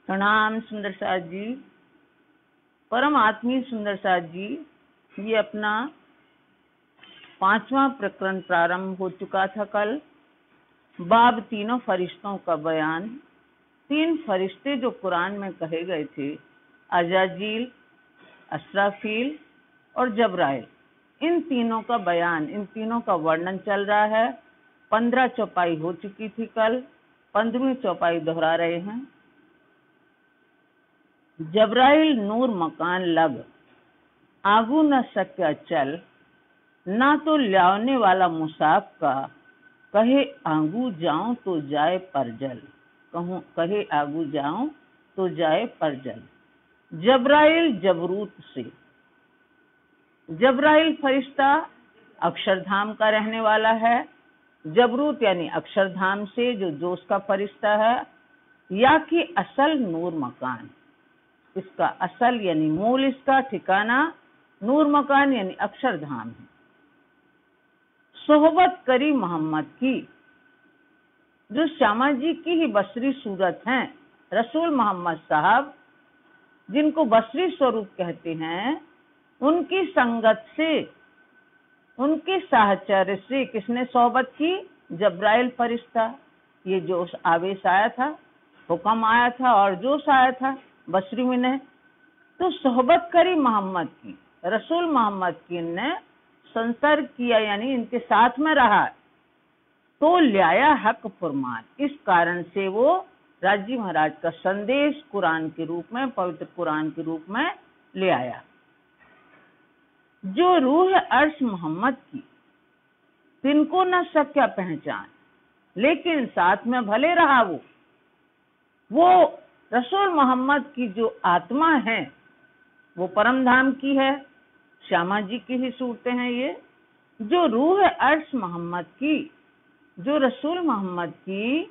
प्रणाम सुंदर साथ जी। परम आत्मीय सुंदर साथ जी, ये अपना 5वां प्रकरण प्रारंभ हो चुका था कल। बाब तीनों फरिश्तों का बयान। 3 फरिश्ते जो कुरान में कहे गए थे, अजाजील, असराफील और जबराइल, इन तीनों का बयान, इन तीनों का वर्णन चल रहा है। 15 चौपाई हो चुकी थी कल, 15वीं चौपाई दोहरा रहे हैं। जबराइल नूर मकान लग, आगू न सक्या चल, ना तो ल्याने वाला मुसाफ का, कहे आगू जाऊं तो जाए परजल। कहे आगू जाऊं तो जाए परजल। जबराइल जबरूत से। जबराइल फरिश्ता अक्षरधाम का रहने वाला है। जबरूत यानी अक्षरधाम से, जो जोश का फरिश्ता है। या कि असल नूर मकान, इसका असल यानी मूल, इसका ठिकाना नूर मकान यानी अक्षरधाम है। सोहबत करी मोहम्मद की, जो श्यामा जी की ही बसरी सूरत हैं, रसूल मोहम्मद साहब, जिनको बसरी स्वरूप कहते हैं, उनकी संगत से, उनके साहचर्य से किसने सोहबत की? जबराइल फरिश्ता। ये जोश आवेश आया था, हुक्म आया था और जोश आया था बसरी में ने, तो सोहबत करी मोहम्मद की, रसूल मोहम्मद की ने संसर्ग किया, यानी इनके साथ में रहा, तो लाया हक फरमान। इस कारण से वो राजी महाराज का संदेश कुरान के रूप में, पवित्र कुरान के रूप में ले आया। जो रूह अर्श मोहम्मद की, तिनको न सक्या पहचान, लेकिन साथ में भले रहा वो रसूल मोहम्मद की जो आत्मा है, वो परम धाम की है, श्यामा जी की ही सूरतें हैं ये। जो रूह अर्श मोहम्मद की, जो रसूल मोहम्मद की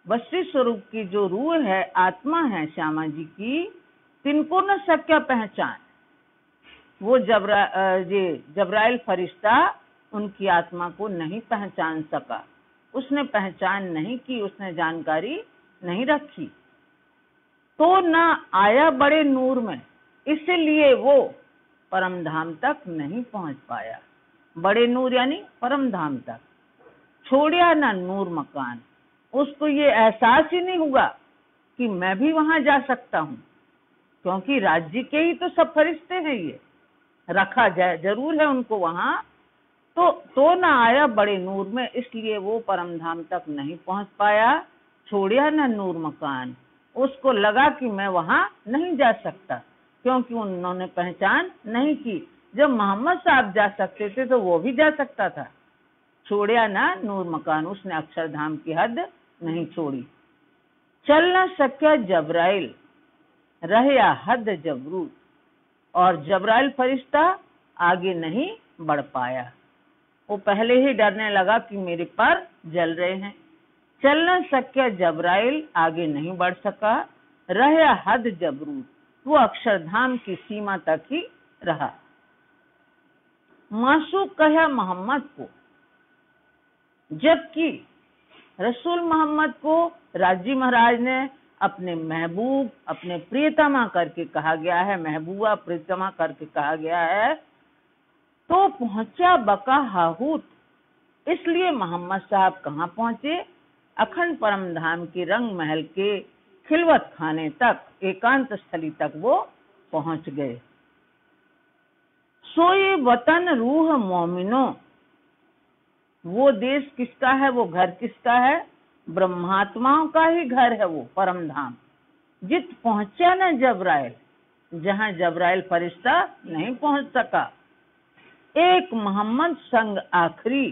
बसरी स्वरूप की जो रूह है, आत्मा है श्यामा जी की, तिनको न सक्या पहचान। वो जबराइल फरिश्ता उनकी आत्मा को नहीं पहचान सका, उसने पहचान नहीं की, उसने जानकारी नहीं रखी। तो न आया बड़े नूर में, इसलिए वो परम धाम तक नहीं पहुंच पाया। बड़े नूर यानी परम धाम तक। छोड़िया ना नूर मकान, उसको ये एहसास ही नहीं हुआ कि मैं भी वहां जा सकता हूं, क्योंकि राज्य के ही तो सब फरिश्ते हैं, ये रखा जाए जरूर है उनको वहां। तो ना आया बड़े नूर में, इसलिए वो परम धाम तक नहीं पहुंच पाया। छोड़िया ना नूर मकान, उसको लगा कि मैं वहां नहीं जा सकता, क्योंकि उन्होंने पहचान नहीं की। जब मोहम्मद साहब जा सकते थे तो वो भी जा सकता था। छोड़िया ना नूर मकान, उसने अक्षरधाम की हद नहीं छोड़ी। चल ना सक्या जबराइल, रहया हद जबरूत, और जबराइल फरिश्ता आगे नहीं बढ़ पाया। वो पहले ही डरने लगा कि मेरे पर जल रहे हैं। चल ना सक्या जबराइल, आगे नहीं बढ़ सका। रहया हद जबरूत, वो अक्षरधाम की सीमा तक ही रहा। मासूक कहा मोहम्मद को, जबकि रसूल मोहम्मद को राजी महाराज ने अपने महबूब, अपने प्रियतमा करके कहा गया है, महबूबा प्रियतमा करके कहा गया है, तो पहुंचा बका हाहूत। इसलिए मोहम्मद साहब कहाँ पहुंचे? अखंड परम धाम के रंग महल के खिलवत खाने तक, एकांत स्थली तक वो पहुंच गए। सोए वतन रूह मोमिनो, वो देश किसका है, वो घर किसका है? ब्रह्मात्माओं का ही घर है वो परम धाम। जित पहुंचा न जबराइल, जहां जबराइल फरिश्ता नहीं पहुंच सका। एक मोहम्मद संग आखिरी,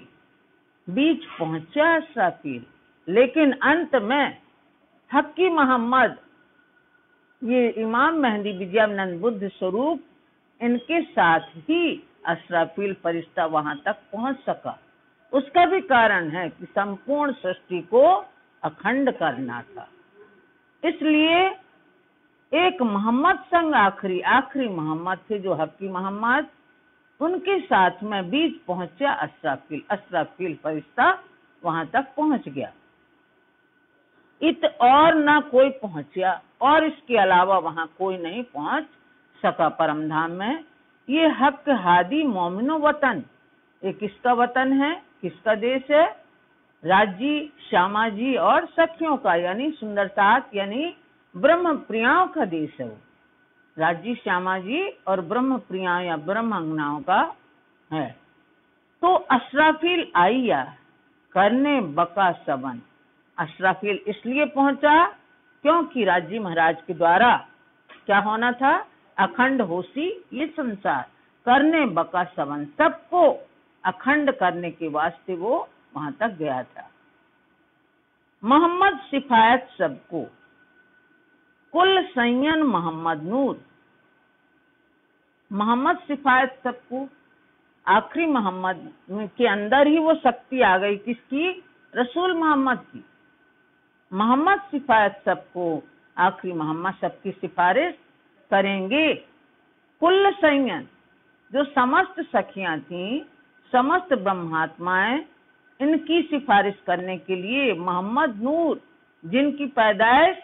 बीच पहुंचा असराफील, लेकिन अंत में हक्की मोहम्मद, ये इमाम मेहदी विजयानंद बुद्ध स्वरूप, इनके साथ ही असराफील फरिश्ता वहां तक पहुंच सका। उसका भी कारण है कि संपूर्ण सृष्टि को अखंड करना था, इसलिए एक मोहम्मद संग आखिरी, आखिरी मोहम्मद थे जो हक्की मोहम्मद, उनके साथ में बीच पहुंचा असराफील, असराफील फरिश्ता वहां तक पहुंच गया। इत और ना कोई पहुंचा, और इसके अलावा वहां कोई नहीं पहुंच सका परम धाम में। ये हक हादी मोमिनो वतन, ये किसका वतन है, किसका देश है? राजी, श्यामा जी और सखियों का, यानी सुंदर साथ यानी ब्रह्म प्रियाओं का देश है वो। राजी, श्यामा जी और ब्रह्म प्रिया या ब्रह्मंगनाओं का है। तो अशराफील आइया करने बका सबन, अशराफील इसलिए पहुंचा क्योंकि राजी महाराज के द्वारा क्या होना था? अखंड होशी ये संसार, करने बका सबन, सबको अखंड करने के वास्ते वो वहां तक गया था। मोहम्मद सिफायत सबको, कुल सैयन मोहम्मद नूर, मोहम्मद सिफायत सबको, आखिरी मोहम्मद के अंदर ही वो शक्ति आ गई, किसकी? रसूल मोहम्मद की। मोहम्मद सिफायत सबको, आखिरी मोहम्मद सबकी सिफारिश करेंगे। कुल सैयन, जो समस्त सखियां थीं, समस्त ब्रह्मात्माएं, इनकी सिफारिश करने के लिए मोहम्मद नूर, जिनकी पैदाइश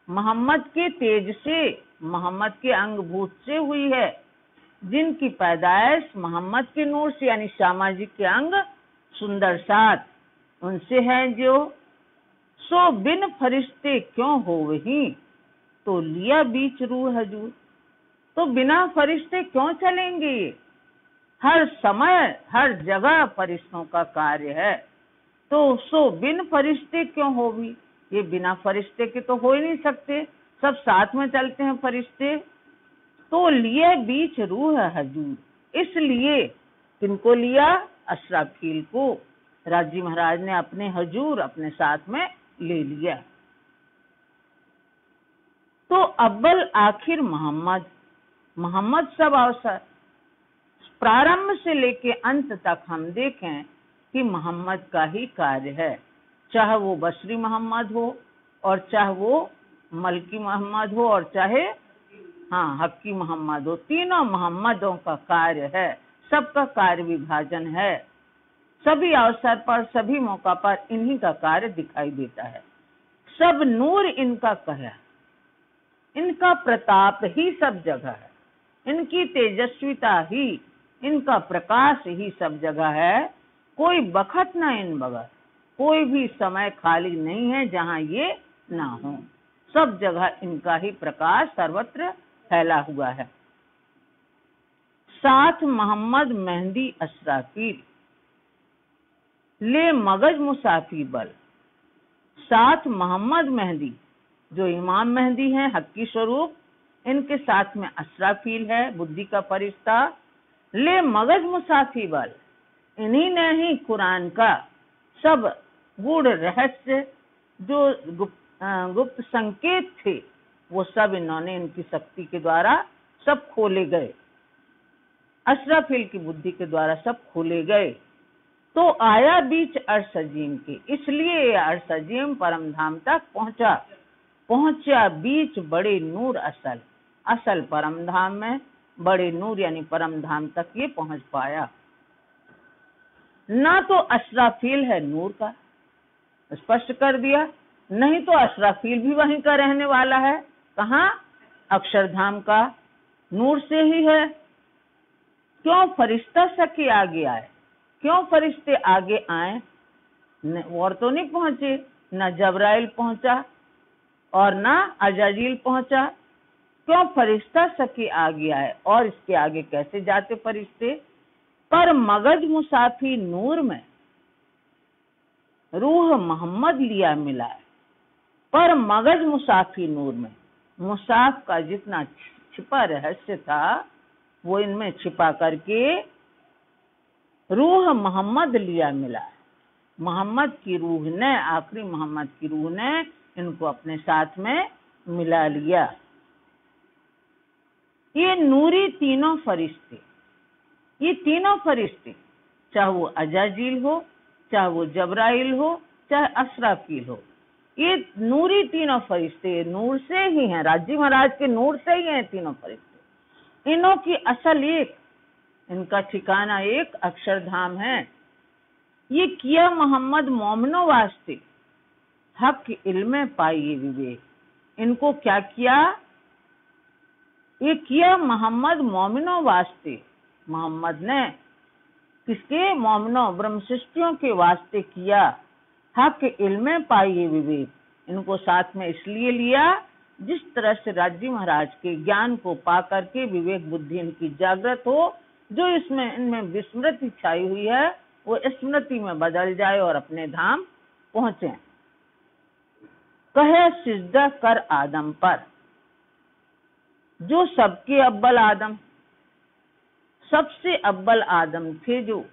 मोहम्मद के तेज से, मोहम्मद के अंगभूत से हुई है, जिनकी पैदाइश मोहम्मद के नूर से यानी श्यामा जी के अंग सुंदर साथ उनसे है जो। सो बिन फरिश्ते क्यों हो वही, तो लिया बीच रूह हजूर, तो बिना फरिश्ते क्यों चलेंगे? हर समय हर जगह फरिश्तों का कार्य है, तो सो बिन फरिश्ते क्यों हो भी, ये बिना फरिश्ते के तो हो ही नहीं सकते, सब साथ में चलते हैं फरिश्ते। तो लिए बीच रूह हजूर, इसलिए किनको लिया? अशराफील को राजी महाराज ने अपने हजूर अपने साथ में ले लिया। तो अव्वल आखिर मोहम्मद, मोहम्मद सब अवसर, प्रारंभ से लेके अंत तक हम देखें कि मोहम्मद का ही कार्य है, चाहे वो बशरी मोहम्मद हो और चाहे वो मलकी मोहम्मद हो और चाहे हक्की मोहम्मद हो, तीनों मोहम्मदों का कार्य है, सबका कार्य विभाजन है। सभी अवसर पर, सभी मौका पर इन्हीं का कार्य दिखाई देता है। सब नूर इनका कहा, इनका प्रताप ही सब जगह है, इनकी तेजस्विता ही, इनका प्रकाश ही सब जगह है। कोई बखत न इन बगैर, कोई भी समय खाली नहीं है जहाँ ये ना हो, सब जगह इनका ही प्रकाश सर्वत्र फैला हुआ है। साथ मोहम्मद मेहंदी अशराफील, ले मगज मुसाफी बल, साथ मोहम्मद मेहंदी जो इमाम मेहंदी हैं हक्की स्वरूप, इनके साथ में अशराफील है बुद्धि का फरिश्ता, ले मगज मुसाफी बल, इन्हीं ने ही कुरान का सब गूढ़ रहस्य जो गुप्त संकेत थे वो सब इन्होंने इनकी शक्ति के द्वारा सब खोले गए, अशराफील की बुद्धि के द्वारा सब खोले गए। तो आया बीच अर्श अजीम के, इसलिए अर्श अजीम परम धाम तक पहुंचा बीच बड़े नूर असल, असल परम धाम में बड़े नूर यानी परम धाम तक ये पहुंच पाया। ना तो अशराफील है नूर का, स्पष्ट कर दिया, नहीं तो अशराफील भी वहीं का रहने वाला है, कहाँ? अक्षरधाम का, नूर से ही है। क्यों फरिश्ता सके आगे आए, क्यों फरिश्ते आगे आए? और तो नहीं पहुंचे, न जबराइल पहुंचा और ना अजाजील पहुंचा, क्यों फरिश्ता सके आगे आए? और इसके आगे कैसे जाते फरिश्ते? पर मगज मुसाफी नूर में रूह मोहम्मद लिया मिला है, पर मगज मुसाफी नूर में, मुसाफ का जितना छिपा रहस्य था वो इनमें छिपा करके रूह मोहम्मद लिया मिला है। मोहम्मद की रूह ने, आखिरी मोहम्मद की रूह ने इनको अपने साथ में मिला लिया। ये नूरी तीनों फरिश्ते, ये तीनों फरिश्ते, चाहे वो अजाजील हो, चाहे वो जबराइल हो, चाहे अशराफील हो, ये नूरी तीनों फरिश्ते नूर से ही हैं, राजी महाराज के नूर से ही हैं तीनों फरिश्ते। इनों की असल एक, इनका ठिकाना एक अक्षरधाम है। ये किया मोहम्मद मोमिनो वास्ते हक इल्म पाइए विवेक। इनको क्या किया? ये किया मोहम्मद मोमिनों वास्ते। मोहम्मद ने किसके? मोमिनों ब्रह्मशिष्टियों के वास्ते किया। हक इल्म पाइए विवेक। इनको साथ में इसलिए लिया जिस तरह से राजी महाराज के ज्ञान को पा करके विवेक बुद्धि इनकी जागृत हो, जो इसमें इनमें विस्मृति छाई हुई है वो स्मृति में बदल जाए और अपने धाम पहुंचे। कहे सिजदा कर आदम पर। जो सबके अव्वल आदम, सबसे अव्वल आदम थे जो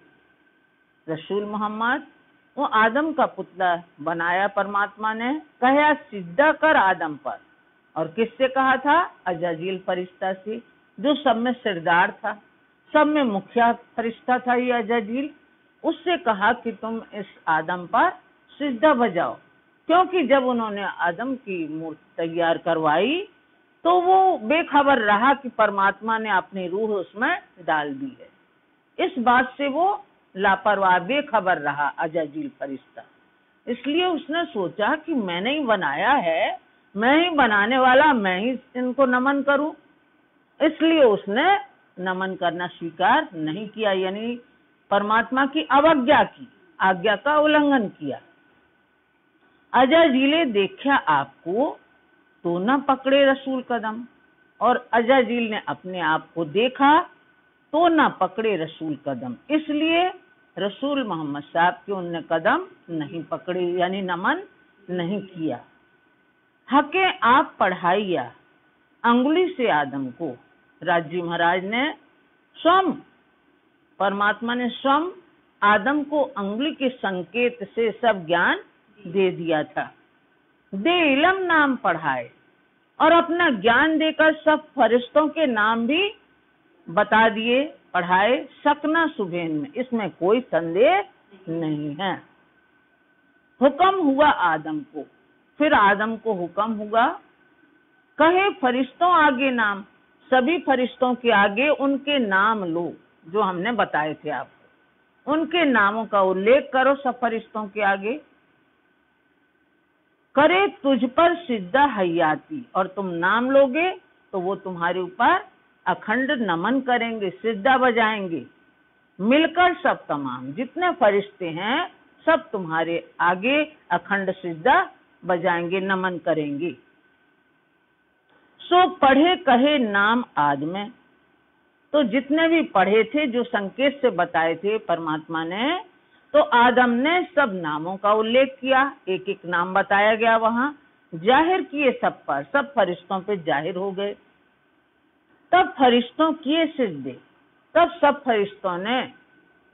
रसूल मोहम्मद, वो आदम का पुतला बनाया परमात्मा ने। कहा सिजदा कर आदम पर। और किससे कहा था? अजाजील फरिश्ता से, जो सब में सिरदार था, सब में मुखिया फरिश्ता था ये अजाजील। उससे कहा कि तुम इस आदम पर सिजदा बजाओ, क्योंकि जब उन्होंने आदम की मूर्ति तैयार करवाई तो वो बेखबर रहा कि परमात्मा ने अपनी रूह उसमें डाल दी है। इस बात से वो लापरवाह बेखबर रहा अजाजील फरिश्ता। इसलिए उसने सोचा कि मैंने ही बनाया है, मैं ही बनाने वाला, मैं ही इनको नमन करूं। इसलिए उसने नमन करना स्वीकार नहीं किया, यानी परमात्मा की अवज्ञा की, आज्ञा का उल्लंघन किया। अजाजीले देखा आपको तो न पकड़े रसूल कदम। और अजाजील ने अपने आप को देखा तो न पकड़े रसूल कदम, इसलिए रसूल मोहम्मद साहब के उनने कदम नहीं पकड़े, यानी नमन नहीं किया। हके आप पढ़ाइया अंगुली से आदम को। राजी महाराज ने स्वयं, परमात्मा ने स्वयं आदम को अंगुली के संकेत से सब ज्ञान दे दिया था। दे इलम नाम पढ़ाए, और अपना ज्ञान देकर सब फरिश्तों के नाम भी बता दिए, पढ़ाए। सकना सुबेन में, इसमें कोई संदेह नहीं है। हुक्म हुआ आदम को, फिर आदम को हुक्म हुआ, कहे फरिश्तों आगे नाम। सभी फरिश्तों के आगे उनके नाम लो जो हमने बताए थे आपको, उनके नामों का उल्लेख करो सब फरिश्तों के आगे। करे तुझ पर सिजदा हयाती, और तुम नाम लोगे तो वो तुम्हारे ऊपर अखंड नमन करेंगे, सिजदा बजाएंगे। मिलकर सब तमाम जितने फरिश्ते हैं सब तुम्हारे आगे अखंड सिजदा बजाएंगे, नमन करेंगे। सो पढ़े कहे नाम आदम। तो जितने भी पढ़े थे, जो संकेत से बताए थे परमात्मा ने, तो आदम ने सब नामों का उल्लेख किया, एक एक नाम बताया गया, वहां जाहिर किए सब पर, सब फरिश्तों पे जाहिर हो गए। तब फरिश्तों किए सिजदे, तब सब फरिश्तों ने,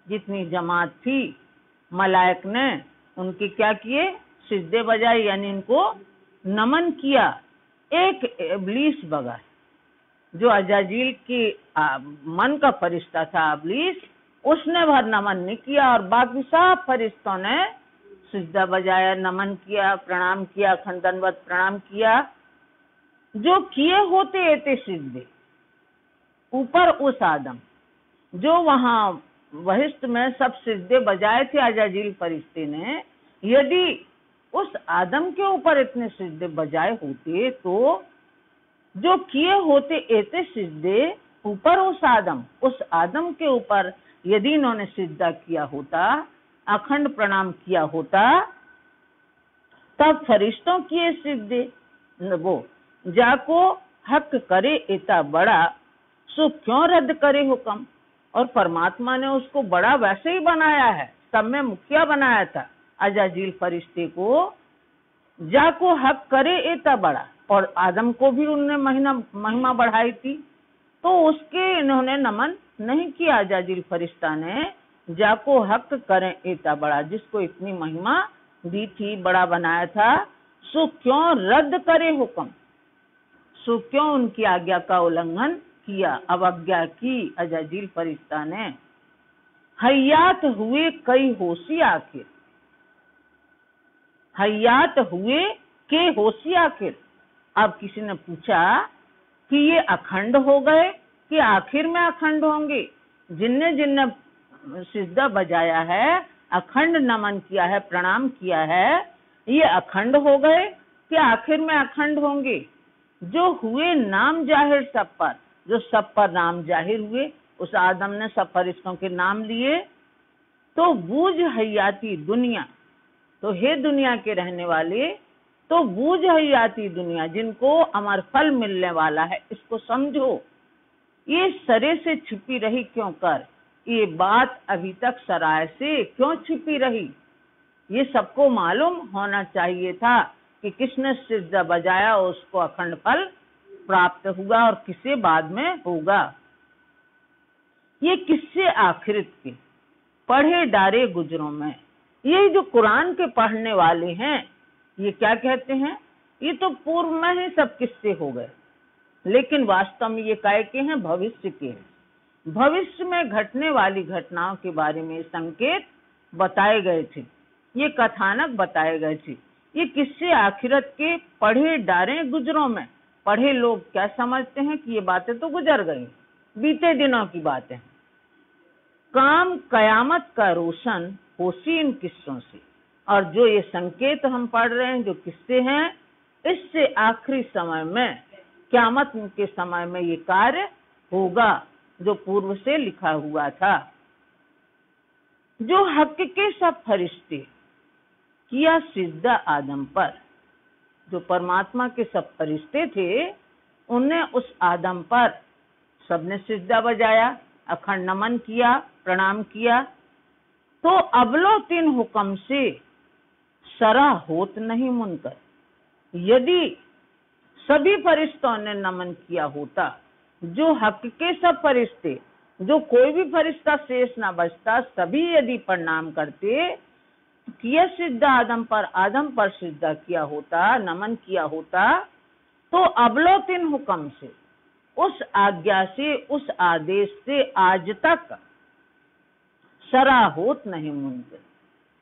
जितनी जमात थी मलाइक ने, उनके क्या किए? सिजदे बजाए, यानी इनको नमन किया। एक इब्लीस बगैर, जो अजाजील के मन का फरिश्ता था इब्लीस, उसने भर नमन नहीं किया, और बाकी सब फरिश्तों ने सिजदा बजाया, नमन किया, प्रणाम किया, खंडनवत प्रणाम किया। जो किए होते एते सिजदे ऊपर उस आदम, जो वहां वहिष्ठ में सब सिजदे बजाए थे अजाजील फरिश्ते ने, यदि उस आदम के ऊपर इतने सिजदे बजाए होते तो जो किए होते एते सिजदे ऊपर उस आदम के ऊपर यदि इन्होंने सिजदा किया होता, अखंड प्रणाम किया होता, तब फरिश्तों किए सिजदे वो जाको हक करे इतना बड़ा, सो क्यों रद्द करे हुक्म। और परमात्मा ने उसको बड़ा वैसे ही बनाया है, सब में मुखिया बनाया था अजाजील फरिश्ते को, जाको हक करे इतना बड़ा, और आदम को भी उनने महिमा बढ़ाई थी, तो उसके इन्होंने नमन नहीं किया। अजाजील फरिश्ता ने जाको हक करे इतना बड़ा, जिसको इतनी महिमा दी थी, बड़ा बनाया था, सो क्यों रद्द करे हुक्म, सो क्यों उनकी आज्ञा का उल्लंघन किया, अवज्ञा की अजाजील फरिश्ता ने। हयात हुए कई होशी आखिर, हयात हुए के होशी आखिर। अब किसी ने पूछा कि ये अखंड हो गए कि आखिर में अखंड होंगे? जिनने जिनने सिजदा बजाया है, अखंड नमन किया है, प्रणाम किया है, ये अखंड हो गए कि आखिर में अखंड होंगे? जो हुए नाम जाहिर सब पर, जो सब पर नाम जाहिर हुए, उस आदम ने सब फरिश्तों के नाम लिए। तो बूझ हयाती दुनिया, तो हे दुनिया के रहने वाले, तो बूझ हयाती दुनिया, जिनको अमर फल मिलने वाला है, इसको समझो। ये सरे से छुपी रही क्यों कर, ये बात अभी तक सराय से क्यों छुपी रही? ये सबको मालूम होना चाहिए था कि किसने सिज्दा बजाया उसको अखंड फल प्राप्त हुआ और किसे बाद में होगा। ये किससे आखिरत के पढ़े डारे गुजरों में। ये जो कुरान के पढ़ने वाले हैं, ये क्या कहते हैं? ये तो पूर्व में ही सब किस्से हो गए, लेकिन वास्तव में ये काय के हैं? भविष्य के हैं। भविष्य में घटने वाली घटनाओं के बारे में संकेत बताए गए थे, ये कथानक बताए गए थे। ये किससे आखिरत के पढ़े डारे गुजरों में। पढ़े लोग क्या समझते हैं कि ये बातें तो गुजर गई, बीते दिनों की बातें। काम कयामत का रोशन होशी इन किस्सों से। और जो ये संकेत हम पढ़ रहे हैं, जो किस्से हैं, इससे आखिरी समय में, क़यामत के समय में ये कार्य होगा जो पूर्व से लिखा हुआ था। जो हक के सब फरिश्ते किया सिजदा आदम पर, जो परमात्मा के सब फरिश्ते थे, उनने उस आदम पर सबने सिजदा बजाया, अखंड नमन किया, प्रणाम किया। तो अबलो तीन हुक्म से सरा होत नहीं मुनकर। यदि सभी फरिश्तों ने नमन किया होता, जो हक के सब फरिश्ते, जो कोई भी फरिश्ता शेष ना बचता, सभी यदि प्रणाम करते, किया सिजदा आदम पर सिजदा किया होता, नमन किया होता, तो अबलो तीन हुक्म से, उस आज्ञा से, उस आदेश से आज तक सरा होत नहीं मुनकर।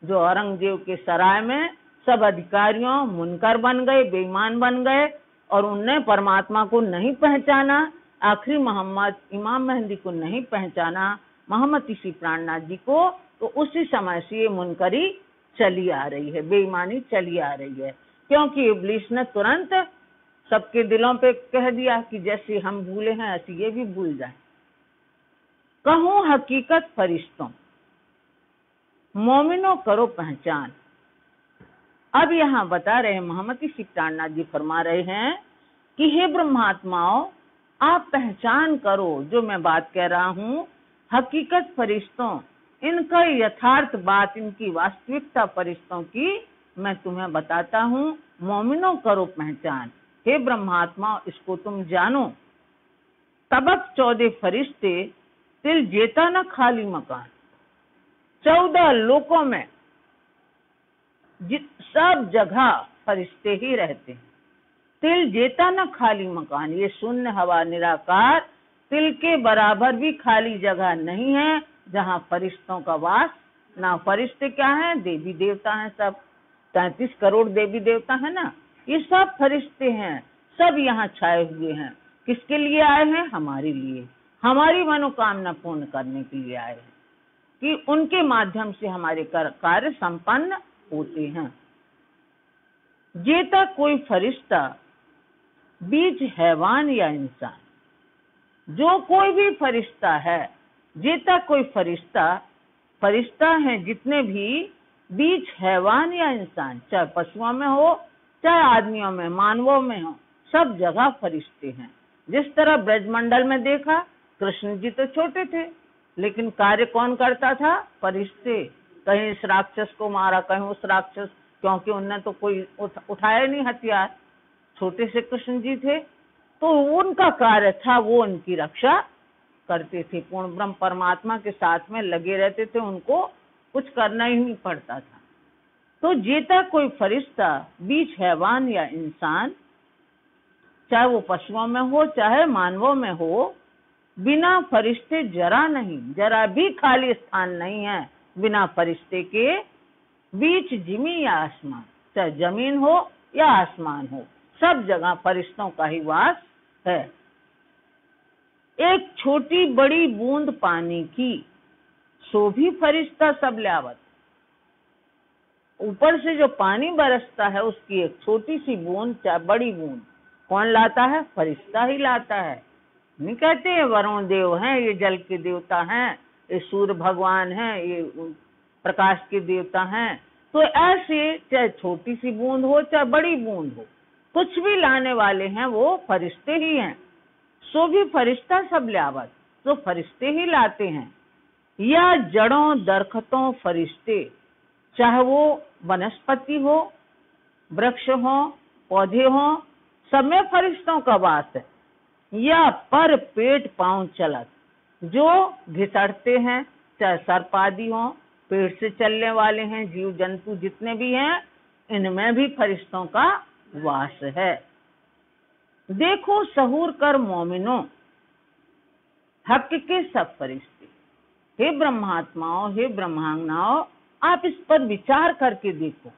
जो औरंगजेब के सराय में सब अधिकारियों मुनकर बन गए, बेईमान बन गए, और उनने परमात्मा को नहीं पहचाना, आखिरी मोहम्मद इमाम मेहंदी को नहीं पहचाना, मोहम्मद इसी प्राणनाथ जी को, तो उसी समय से ये मुनकरी चली आ रही है, बेईमानी चली आ रही है। क्योंकि इब्लीस ने तुरंत सबके दिलों पे कह दिया कि जैसे हम भूले हैं ऐसे ये भी भूल जाए। कहूं हकीकत फरिश्तों, मोमिनो करो पहचान। अब यहाँ बता रहे हैं मोहम्मद इसी प्राणनाथ जी फरमा रहे हैं कि हे ब्रह्मात्माओं, आप पहचान करो जो मैं बात कह रहा हूँ, हकीकत फरिश्तों, इनका यथार्थ बात, इनकी वास्तविकता फरिश्तों की मैं तुम्हें बताता हूँ। मोमिनो करो पहचान, हे ब्रह्मात्मा इसको तुम जानो। तबक 14 फरिश्ते तिल जेता न खाली मकान। 14 लोकों में सब जगह फरिश्ते ही रहते हैं। तिल जेता न खाली मकान, ये शून्य हवा निराकार, तिल के बराबर भी खाली जगह नहीं है जहाँ फरिश्तों का वास ना। फरिश्ते क्या हैं? देवी देवता हैं सब, 33 करोड़ देवी देवता है ना, ये सब फरिश्ते हैं, सब यहाँ छाए हुए हैं। किसके लिए आए हैं? हमारे लिए, हमारी मनोकामना पूर्ण करने के लिए आए हैं, कि उनके माध्यम से हमारे कार्य संपन्न होते हैं। जेता कोई फरिश्ता बीच हैवान या इंसान, जो कोई भी फरिश्ता है, जेता कोई फरिश्ता है जितने भी, बीच हैवान या इंसान, चाहे पशुओं में हो चाहे आदमियों में, मानवों में हो, सब जगह फरिश्ते हैं। जिस तरह ब्रजमंडल में देखा, कृष्ण जी तो छोटे थे, लेकिन कार्य कौन करता था? फरिश्ते। कहीं इस राक्षस को मारा, कहीं उस राक्षस, क्योंकि उनने तो कोई उठाया नहीं हथियार, छोटे से कृष्ण जी थे, तो उनका कार्य था वो उनकी रक्षा करते थे, पूर्ण ब्रह्म परमात्मा के साथ में लगे रहते थे, उनको कुछ करना ही नहीं पड़ता था। तो जेता कोई फरिश्ता बीच हैवान या इंसान, चाहे वो पशुओं में हो चाहे मानवों में हो, बिना फरिश्ते जरा नहीं, जरा भी खाली स्थान नहीं है बिना फरिश्ते के। बीच जिमी या आसमान, चाहे जमीन हो या आसमान हो, सब जगह फरिश्तों का ही वास है। एक छोटी बड़ी बूंद पानी की, सो भी फरिश्ता सब ल्यावत। ऊपर से जो पानी बरसता है उसकी एक छोटी सी बूंद चाहे बड़ी बूंद कौन लाता है? फरिश्ता ही लाता है। नहीं कहते हैं वरुण देव हैं, ये जल के देवता हैं, ये सूर्य भगवान हैं, ये प्रकाश के देवता हैं। तो ऐसे चाहे छोटी सी बूंद हो चाहे बड़ी बूंद हो, कुछ भी लाने वाले हैं वो फरिश्ते ही हैं। सो भी फरिश्ता सब ल्यावत, तो फरिश्ते ही लाते हैं। या जड़ों दरख्तों फरिश्ते, चाहे वो वनस्पति हो, वृक्ष हो, पौधे हो, सब में फरिश्तों का वास है। या पर पेट पांव चलत, जो घिसटते हैं, चाहे सर्प आदि हो, पेट से चलने वाले हैं, जीव जंतु जितने भी हैं, इनमें भी फरिश्तों का वास है। देखो सहूर कर मोमिनो, हक के सब फरिश्ते। हे ब्रह्मात्माओं, हे ब्रह्मांगनाओं, आप इस पर विचार करके देखो।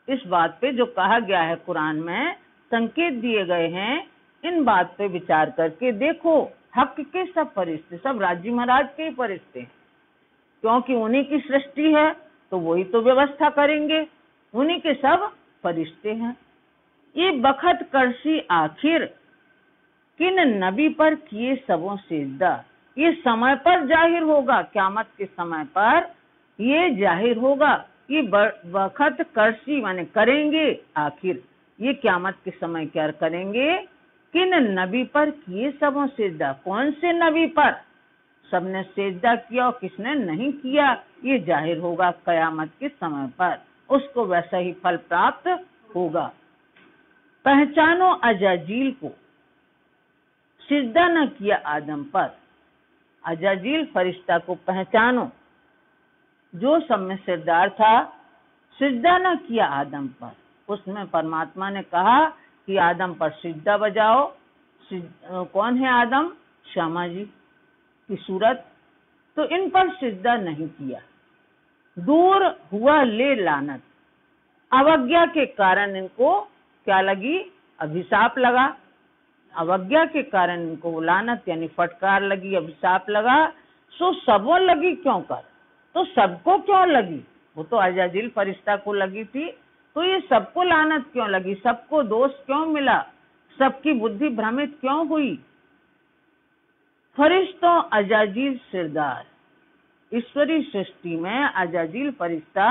इस बात पे जो कहा गया है कुरान में, संकेत दिए गए हैं, इन बात पे विचार करके देखो। हक के सब फरिश्ते, सब राज्य महाराज के ही फरिश्ते हैं, क्योंकि उन्हीं की सृष्टि है तो वही तो व्यवस्था करेंगे, उन्हीं के सब फरिश्ते हैं। ये बखत करसी आखिर किन नबी पर किए सबों सिजदा, ये समय पर जाहिर होगा, क़यामत के समय पर ये जाहिर होगा। ये बखत करसी माने करेंगे, आखिर ये क़यामत के समय क्या करेंगे? किन नबी पर किए सबों सिजदा, कौन से नबी पर सबने सिजदा किया और किसने नहीं किया, ये जाहिर होगा क़यामत के समय पर, उसको वैसा ही फल प्राप्त होगा। पहचानो अजाजील को, सिजदा न किया आदम पर। अजाजील फरिश्ता को पहचानो, जो सब में सिरदार था, सिजदा न किया आदम पर। उसमें परमात्मा ने कहा कि आदम पर सिजदा बजाओ। कौन है आदम? श्यामा जी की सूरत, तो इन पर सिजदा नहीं किया। दूर हुआ ले लानत, अवज्ञा के कारण इनको क्या लगी? अभिशाप लगा। अवज्ञा के कारण इनको लानत यानी फटकार लगी, अभिशाप लगा। सो सबों लगी क्यों कर? तो सबको क्यों लगी? वो तो अजाजिल फरिश्ता को लगी थी, तो ये सबको लानत क्यों लगी? सबको दोष क्यों मिला? सबकी बुद्धि भ्रमित क्यों हुई? फरिश्तों अजाजिल सिरदार, ईश्वरी सृष्टि में अजाजिल फरिश्ता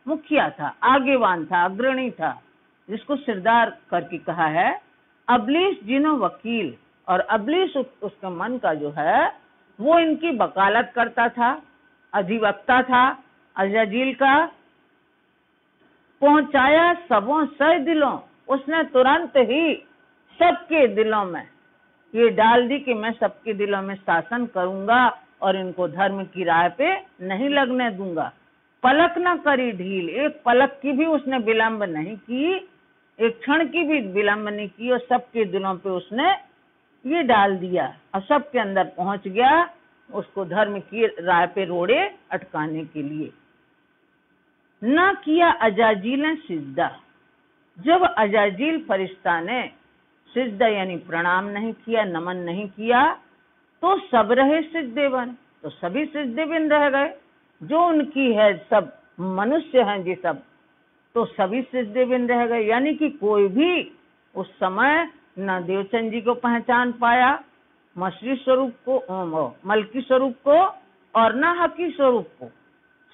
मुखिया था, आगेवान था, अग्रणी था, जिसको सिरदार करके कहा है। अबलीस जिनो वकील, और अबलीस उसके मन का जो है वो इनकी वकालत करता था, अधिवक्ता था अजाजिल का। पहुंचाया सबों सह दिलों, उसने तुरंत ही सबके दिलों में ये डाल दी कि मैं सबके दिलों में शासन करूंगा और इनको धर्म की राह पे नहीं लगने दूंगा। पलक न करी ढील, एक पलक की भी उसने विलंब नहीं की, एक क्षण की भी विलंब नहीं की, और सबके दिलों पे उसने ये डाल दिया और सबके अंदर पहुंच गया, उसको धर्म की राह पे रोड़े अटकाने के लिए। न किया अजाजिल ने सिजदा, जब अजाजिल फरिश्ता ने सिजदा यानी प्रणाम नहीं किया, नमन नहीं किया, तो सब रहे सिजदेवन, तो सभी सिजदेवन रह गए। जो उनकी है सब मनुष्य हैं जी सब, तो सभी सिजदेवन रह गए। यानी कि कोई भी उस समय न देवचंद जी को पहचान पाया, मछली स्वरूप को, मलकी स्वरूप को, और न हकी स्वरूप को,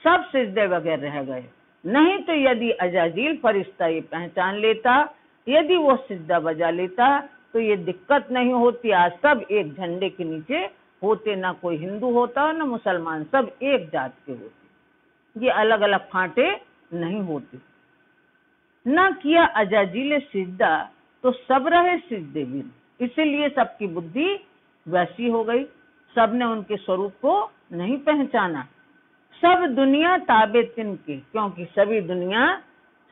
सब सिजदे वगैरह रह गए। नहीं तो यदि अजाजिल फरिश्ता ये पहचान लेता, यदि वो सिजदा बजा लेता, तो ये दिक्कत नहीं होती। आज सब एक झंडे के नीचे होते, ना कोई हिंदू होता ना मुसलमान, सब एक जात के होते, ये अलग अलग फांटे नहीं होते। न किया अजाजिल सिजदा, तो सब रहे सिजदेविन, इसीलिए सबकी बुद्धि वैसी हो गई, सबने उनके स्वरूप को नहीं पहचाना। सब दुनिया ताबे तिनके, क्योंकि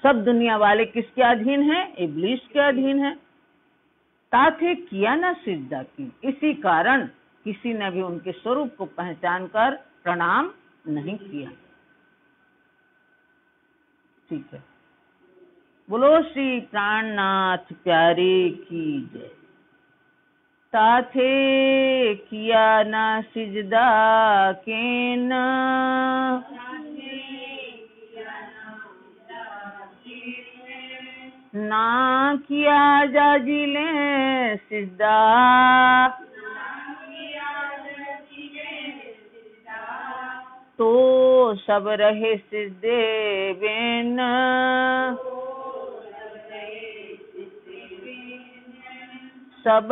सब दुनिया वाले किसके अधीन हैं? इब्लीस के अधीन हैं। ताथे किया ना सिजदा की, इसी कारण किसी ने भी उनके स्वरूप को पहचान कर प्रणाम नहीं किया। ठीक है, बोलो श्री प्राणनाथ प्यारे की जय। ताथे किया ना सिजदा केन, ना किया जाजिले सिद्धा, तो सब रहे सिद्धे बिन, सब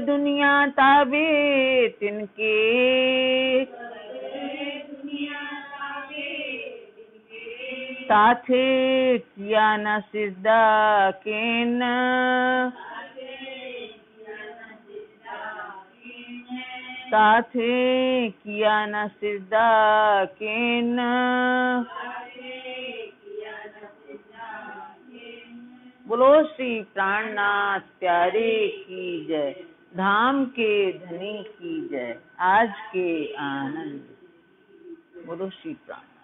दुनिया ताबे तिनके, साथे किया न सिद्धा किन, साथे किया न सिद्धा किन। बोलो श्री प्राणनाथ प्यारे की जय, धाम के धनी की जय, आज के आनंद। बोलो श्री प्राण।